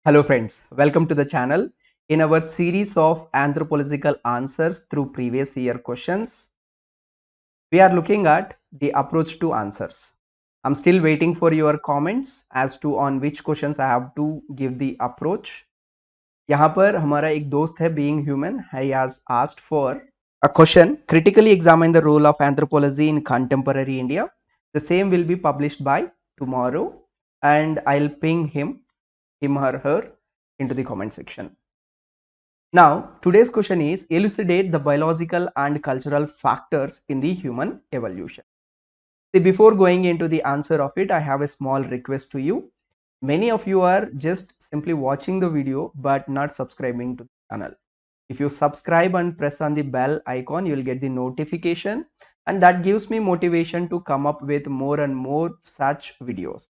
Hello friends, welcome to the channel. In our series of anthropological answers through previous year questions, we are looking at the approach to answers. I'm still waiting for your comments as to on which questions I have to give the approach. यहाँ पर हमारा एक दोस्त है being human, he has asked for a question, critically examine the role of anthropology in contemporary India. The same will be published by tomorrow and I'll ping him or her into the comment section. Now, today's question is elucidate the biological and cultural factors in the human evolution. See, before going into the answer of it, I have a small request to you. Many of you are just simply watching the video but not subscribing to the channel. If you subscribe and press on the bell icon, you will get the notification and that gives me motivation to come up with more and more such videos.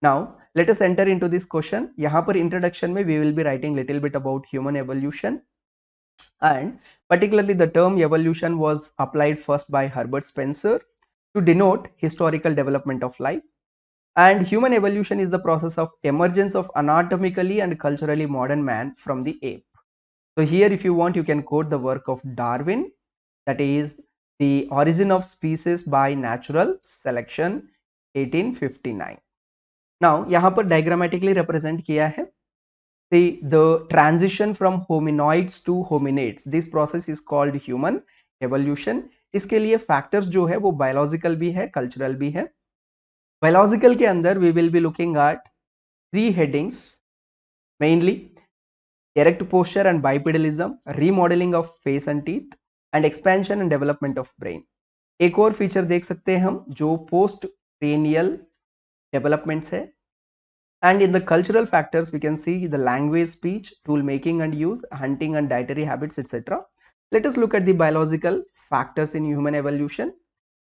Now, let us enter into this question. यहाँ पर introduction में we will be writing little bit about human evolution. And particularly the term evolution was applied first by Herbert Spencer to denote historical development of life, and human evolution is the process of emergence of anatomically and culturally modern man from the ape. So here if you want you can quote the work of Darwin, that is The Origin of Species by Natural Selection 1859. Now यहाँ पर diagrammatically represent किया है the transition from hominoids to hominids, this process is called human evolution. इसके लिए factors जो है वो biological भी है, cultural भी है. Biological के अंदर we will be looking at three headings, mainly erect posture and bipedalism, remodeling of face and teeth, and expansion and development of brain. एक और फीचर देख सकते हैं हम जो पोस्ट cranial developments है. And in the cultural factors, we can see the language, speech, tool making and use, hunting and dietary habits, etc. Let us look at the biological factors in human evolution.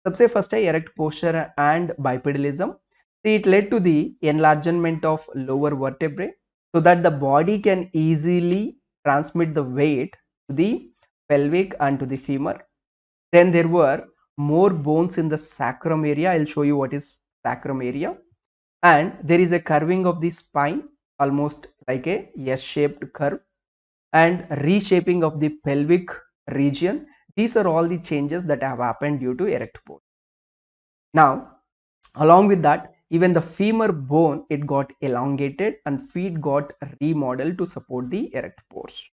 सबसे first है erect posture and bipedalism. See, it led to the enlargement of lower vertebrae so that the body can easily transmit the weight to the pelvic and to the femur. Then there were more bones in the sacrum area. I'll show you what is sacrum area. And there is a curving of the spine almost like a S-shaped curve, and reshaping of the pelvic region. These are all the changes that have happened due to erect posture. Now, along with that, even the femur bone, it got elongated and feet got remodeled to support the erect posture.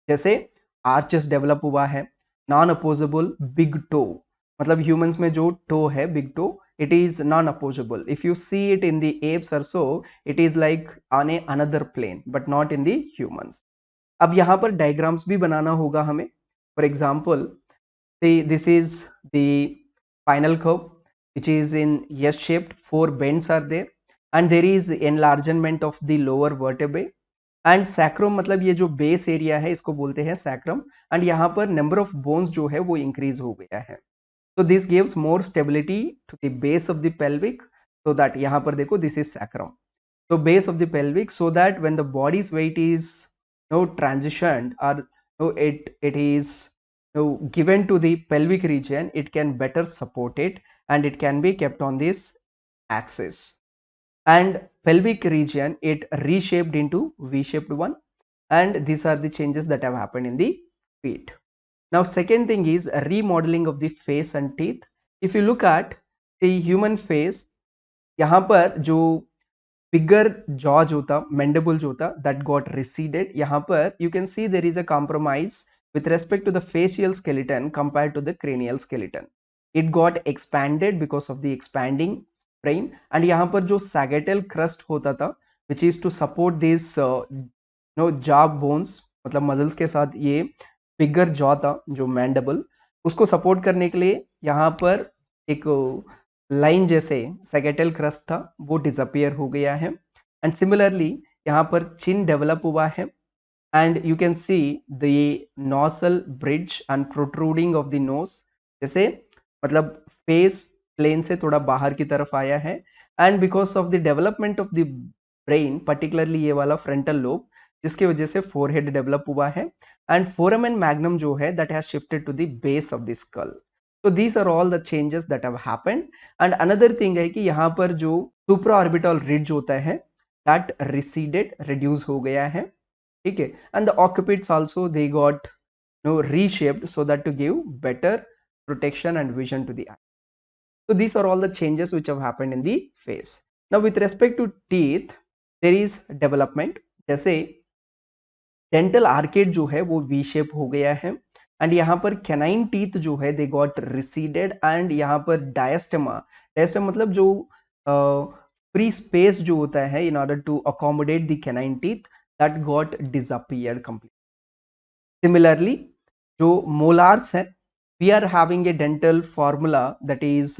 जैसे arches develop हुआ है, non-opposable big toe, मतलब humans में जो toe है big toe, it is non-opposable. If you see it in the apes or so, it is like on another plane, but not in the humans. अब यहाँ पर diagrams भी बनाना होगा हमें. For example, see, this is the spinal curve, which is in S-shaped. 4 bends are there, and there is enlargement of the lower vertebrae. And sacrum मतलब ये जो base area है इसको बोलते हैं सैक्रम, एंड यहाँ पर नंबर ऑफ बोन्स जो है वो इंक्रीज हो गया है. तो this gives more stability to the base of the pelvic, so that यहाँ पर देखो दिस इज सैक्रम. तो base of the pelvic, so that when the body's weight is no transition और no it is no given to the pelvic region, it can better support it and it can be kept on this axis. And pelvic region, it reshaped into V-shaped one, and these are the changes that have happened in the feet. Now second thing is a remodeling of the face and teeth. If you look at the human face, यहाँ पर जो bigger jaw जो था, mandible जो था, that got receded. यहाँ पर you can see there is a compromise with respect to the facial skeleton compared to the cranial skeleton. It got expanded because of the expanding brain, and यहाँ पर जो sagittal crust होता था, which is to support this jaw bones, मतलब muscles के साथ ये bigger jaw था जो mandible, उसको support करने के लिए यहाँ पर एक लाइन जैसे sagittal crust था वो डिसअपियर हो गया है. एंड सिमिलरली यहाँ पर चिन डेवलप हुआ है, and you can see the nasal bridge and protruding of the nose, जैसे मतलब फेस प्लेन से थोड़ा बाहर की तरफ आया है. And because of the development of the brain, particularly ये वाला फ्रंटल लोब, जिसकी वजह से फोरहेड डेवलप हुआ है, एंड फोरामेन मैग्नम जो है that has shifted to the base of the skull. So these are all the changes that have happened. And another thing है कि यहाँ पर जो सुप्रा ऑर्बिटल रिज होता है, that receded, reduce हो गया है, ठीक है, and the occipits also they got reshaped so that to give better protection and vision to the eye. So these are all the changes which have happened in the face. Now with respect to teeth, there is development. जैसे dental arcade जो है वो V shape हो गया है, and यहाँ पर canine teeth जो है दे गॉट रिसीडेड, एंड यहाँ पर डायस्टेमा, डायस्टेमा मतलब जो फ्री स्पेस जो होता है in order to accommodate the canine teeth, that got disappeared complete. Similarly जो मोलार्स है, we are having a dental formula that is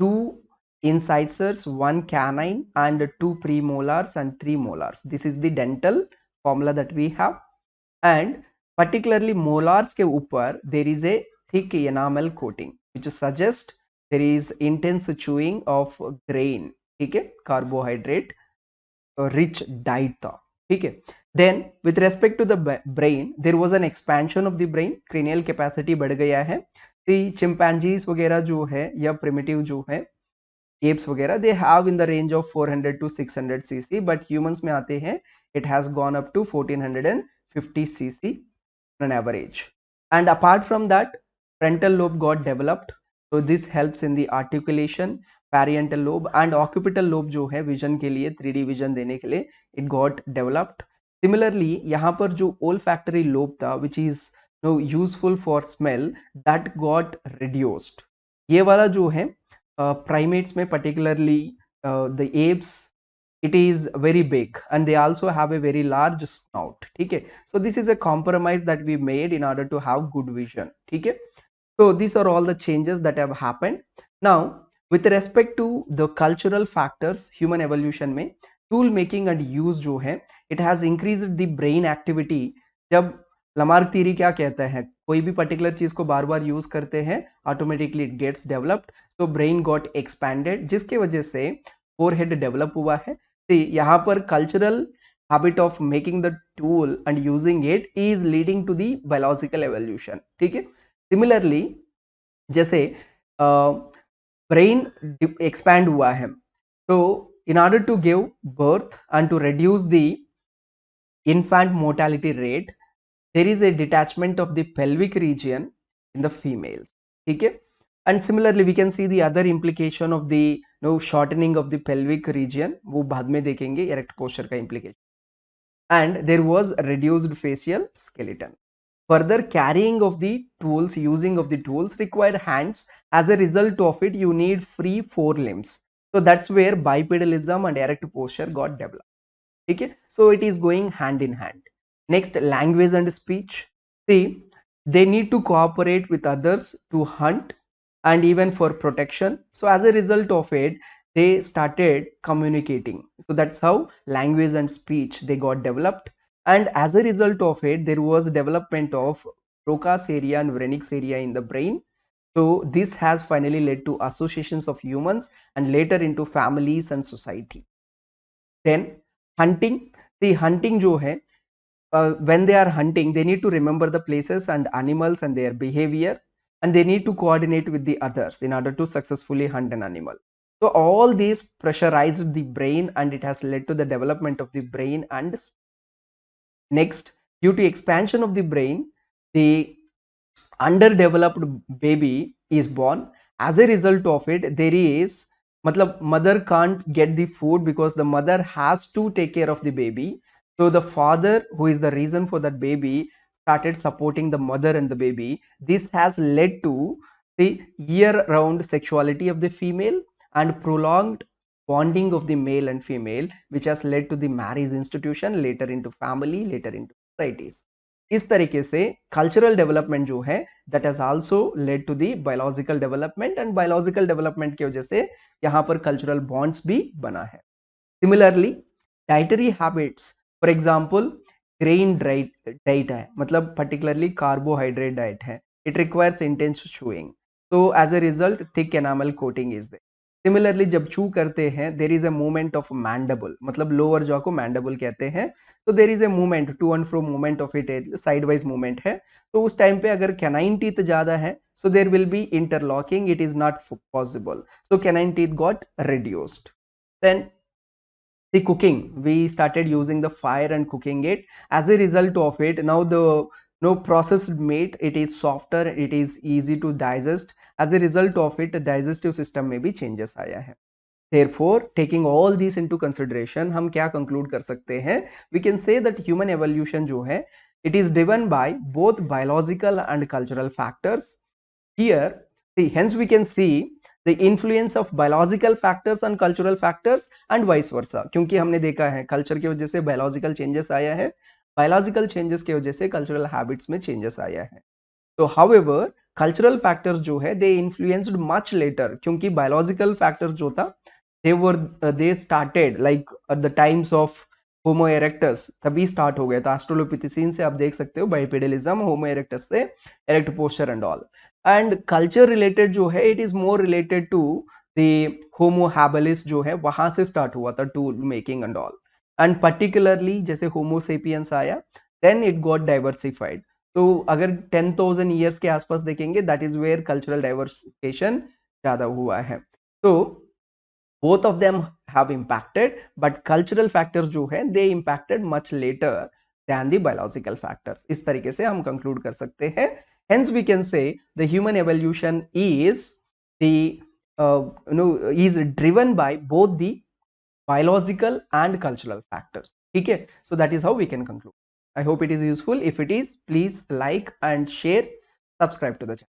two incisors, one canine, and two premolars and three molars. This is the dental formula that we have. And particularly molars के ऊपर there is a thick enamel coating which suggests there is intense chewing of grain, ठीक है, carbohydrate rich diet था, ठीक है. Then with respect to the brain, there was an expansion of the brain, cranial capacity बढ़ गया है. the chimpanzees वगैरह जो है या primitive जो है apes वगैरह, they have in the range of 400 to 600 cc, but humans में आते हैं it has gone up to 1450 cc on an average. And apart from that, frontal lobe got developed, so this helps in the articulation. Parietal lobe and occipital lobe जो है vision के लिए 3D vision देने के लिए it got developed. Similarly यहाँ पर जो olfactory lobe था which is useful for smell, that got reduced. ये वाला जो है primates में particularly the apes, it is very big and they also have a very large snout, ठीक है. So this is a compromise that we made in order to have good vision, ठीक है. So these are all the changes that have happened. Now with respect to the cultural factors human evolution में tool making and use जो है it has increased the brain activity. जब Lamarck theory क्या कहता है, कोई भी पर्टिकुलर चीज को बार बार यूज करते हैं automatically it gets developed, so brain got expanded जिसके वजह से फोरहेड डेवलप हुआ है. यहाँ पर cultural habit of making the tool and using it is leading to the biological evolution, ठीक है. Similarly जैसे brain expand हुआ है, so in order to give birth and to reduce the infant mortality rate, there is a detachment of the pelvic region in the females, ठीक है. And similarly we can see the other implication of the shortening of the pelvic region, वो बाद में देखेंगे erect posture का implication. And there was reduced facial skeleton. Further carrying of the tools, using of the tools required hands. As a result of it you need free forelimbs, so that's where bipedalism and erect posture got developed, okay. So it is going hand in hand. Next, language and speech. See, they need to cooperate with others to hunt and even for protection, so as a result of it they started communicating. So that's how language and speech they got developed. And as a result of it there was development of Broca's area and Wernicke's area in the brain. So this has finally led to associations of humans and later into families and society. Then hunting. See, hunting जो है when they are hunting they need to remember the places and animals and their behavior, and they need to coordinate with the others in order to successfully hunt an animal. So all these pressurized the brain and it has led to the development of the brain. And next, due to expansion of the brain, the underdeveloped baby is born. As a result of it there is matlab mother can't get the food because the mother has to take care of the baby. So the father, who is the reason for that baby, started supporting the mother and the baby. This has led to the year round sexuality of the female and prolonged bonding of the male and female, which has led to the marriage institution, later into family, later into societies. इस तरीके से cultural development जो है that has also led to the biological development, and biological development की वजह से यहाँ पर कल्चरल बॉन्ड्स भी बना है. Similarly dietary habits, for example grain diet है, मतलब पर्टिकुलरली कार्बोहाइड्रेट डाइट है, इट रिक्वायर्स इंटेंस चूइंग, तो as a result thick enamel coating is there. Similarly जब चू करते हैं there is a movement of mandible, मतलब लोअर जॉ को mandible कहते हैं, तो there is a movement to and fro movement of it, side wise movement है. तो उस टाइम पे अगर कैनाइन टीथ ज्यादा है so there will be interlocking, it is not possible, so canine teeth got reduced. Then the cooking, we started using the fire and cooking it. As a result of it, now the no processed meat, it is softer, it is easy to digest. As a result of it, the digestive system में भी changes आया है. Therefore, taking all these into consideration, हम क्या conclude कर सकते हैं? We can say that human evolution जो है, it is driven by both biological and cultural factors. Here, see, hence we can see the influence of biological factors and cultural factors and vice versa. क्योंकि हमने देखा है culture की वजह से biological changes आया है, biological changes की वजह से cultural habits में changes आया है. So however, cultural factors जो है they influenced much later, क्योंकि biological factors जो था they started like at the times of homo erectus, तभी स्टार्ट हो गया था. ऑस्ट्रेलोपिथेसीन से आप देख सकते हो बाइपेडलिज्म, होमो इरेक्टस से erect posture and all. And culture related जो है it is more related to the homo habilis, जो है वहां से स्टार्ट हुआ था tool making and all. And particularly जैसे होमो सेपियंस आया, देन इट गॉट डाइवर्सिफाइड. तो अगर 10,000 ईयर्स के आसपास देखेंगे, that is where cultural diversification ज्यादा हुआ है. तो both of them have impacted, but cultural factors जो है they impacted much later than the biological factors. इस तरीके से हम conclude कर सकते हैं. Hence we can say the human evolution is the is driven by both the biological and cultural factors. ठीक है, so that is how we can conclude. I hope it is useful. If it is, please like and share, subscribe to the channel.